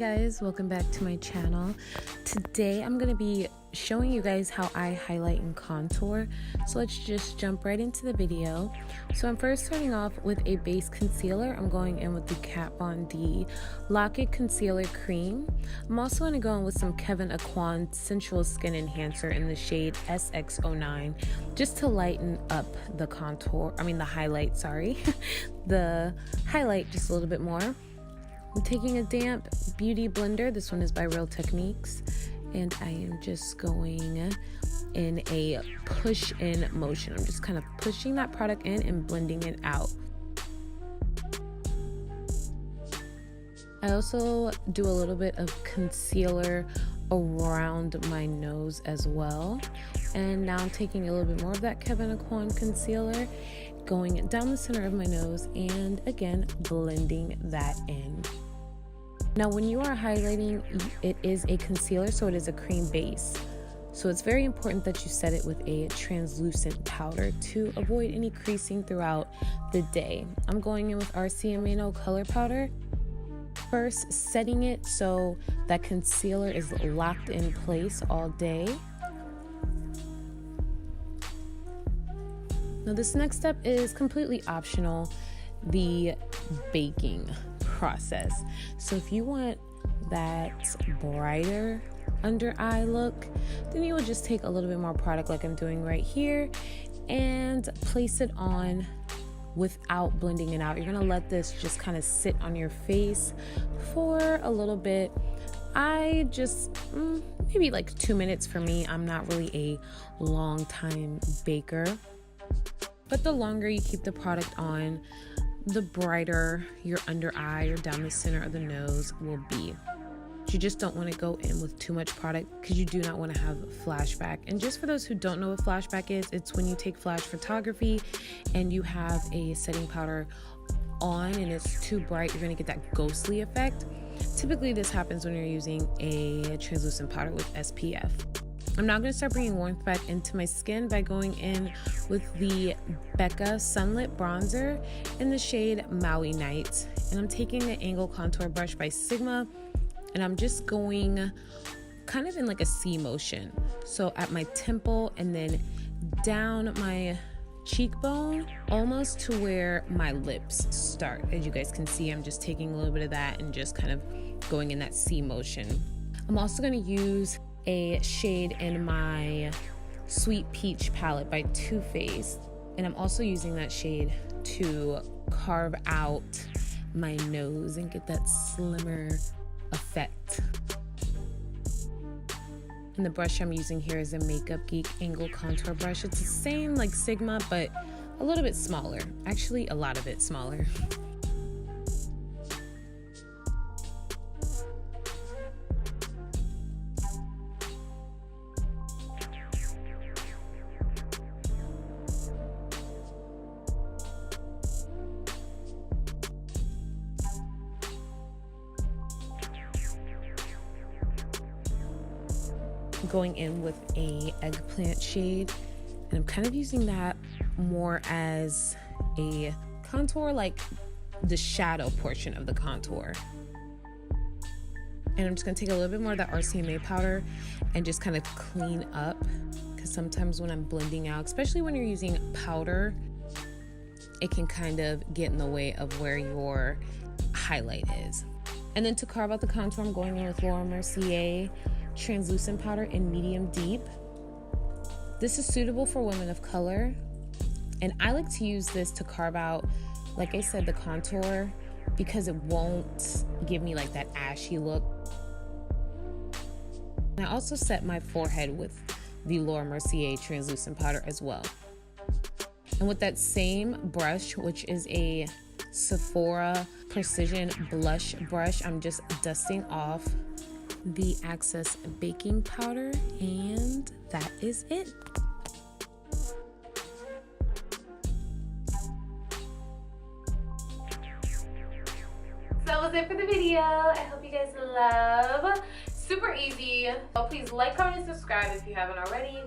guys, welcome back to my channel. Today I'm going to be showing you guys how I highlight and contour. So let's just jump right into the video. So I'm first starting off with a base concealer. I'm going in with the Kat Von D Lock It Concealer Cream. I'm also going to go in with some ᴍᴜᴘᴏ Sensual Skin Enhancer in the shade SX09 just to lighten up the the highlight, the highlight just a little bit more. I'm taking a damp beauty blender. This one is by Real Techniques, and I am just going in a push-in motion. I'm just kind of pushing that product in and blending it out. I also do a little bit of concealer around my nose as well. And now I'm taking a little bit more of that ᴍᴜᴘᴏ concealer, going down the center of my nose, and again, blending that in. Now, when you are highlighting, it is a concealer, so it is a cream base. So it's very important that you set it with a translucent powder to avoid any creasing throughout the day. I'm going in with ⴍⴜ color powder. First, setting it so that concealer is locked in place all day. Now, this next step is completely optional, the baking process. So if you want that brighter under eye look, then you would just take a little bit more product like I'm doing right here and place it on without blending it out. You're gonna let this just kind of sit on your face for a little bit. I just maybe like 2 minutes for me. I'm not really a long time baker, but the longer you keep the product on, the brighter your under eye or down the center of the nose will be. You just don't want to go in with too much product because you do not want to have flashback. And just for those who don't know what flashback is, it's when you take flash photography and you have a setting powder on and it's too bright, you're going to get that ghostly effect. Typically this happens when you're using a translucent powder with SPF. I'm now going to start bringing warmth back into my skin by going in with the Becca Sunlit Bronzer in the shade Maui Night. And I'm taking the Angle Contour Brush by Sigma, and I'm just going kind of in like a C motion. So at my temple and then down my cheekbone, almost to where my lips start. As you guys can see, I'm just taking a little bit of that and just kind of going in that C motion. I'm also going to use a shade in my Sweet Peach palette by Too Faced, and I'm also using that shade to carve out my nose and get that slimmer effect. And the brush I'm using here is a Makeup Geek Angle Contour Brush. It's the same like Sigma, but a little bit smaller. Actually, a lot of it smaller. Going in with a Eggplant shade, and I'm kind of using that more as a contour, like the shadow portion of the contour. And I'm just going to take a little bit more of that ⴍⴜ powder and just kind of clean up, because sometimes when I'm blending out, especially when you're using powder, it can kind of get in the way of where your highlight is. And then to carve out the contour, I'm going in with Laura Mercier translucent powder in medium deep. This is suitable for women of color, and I like to use this to carve out, like I said, the contour, because it won't give me like that ashy look. And I also set my forehead with the Laura Mercier translucent powder as well. And with that same brush, which is a Sephora Precision Blush Brush, I'm just dusting off the excess baking powder, and that is it. So that was it for the video. I hope you guys love. Super easy. Please like, comment, and subscribe if you haven't already.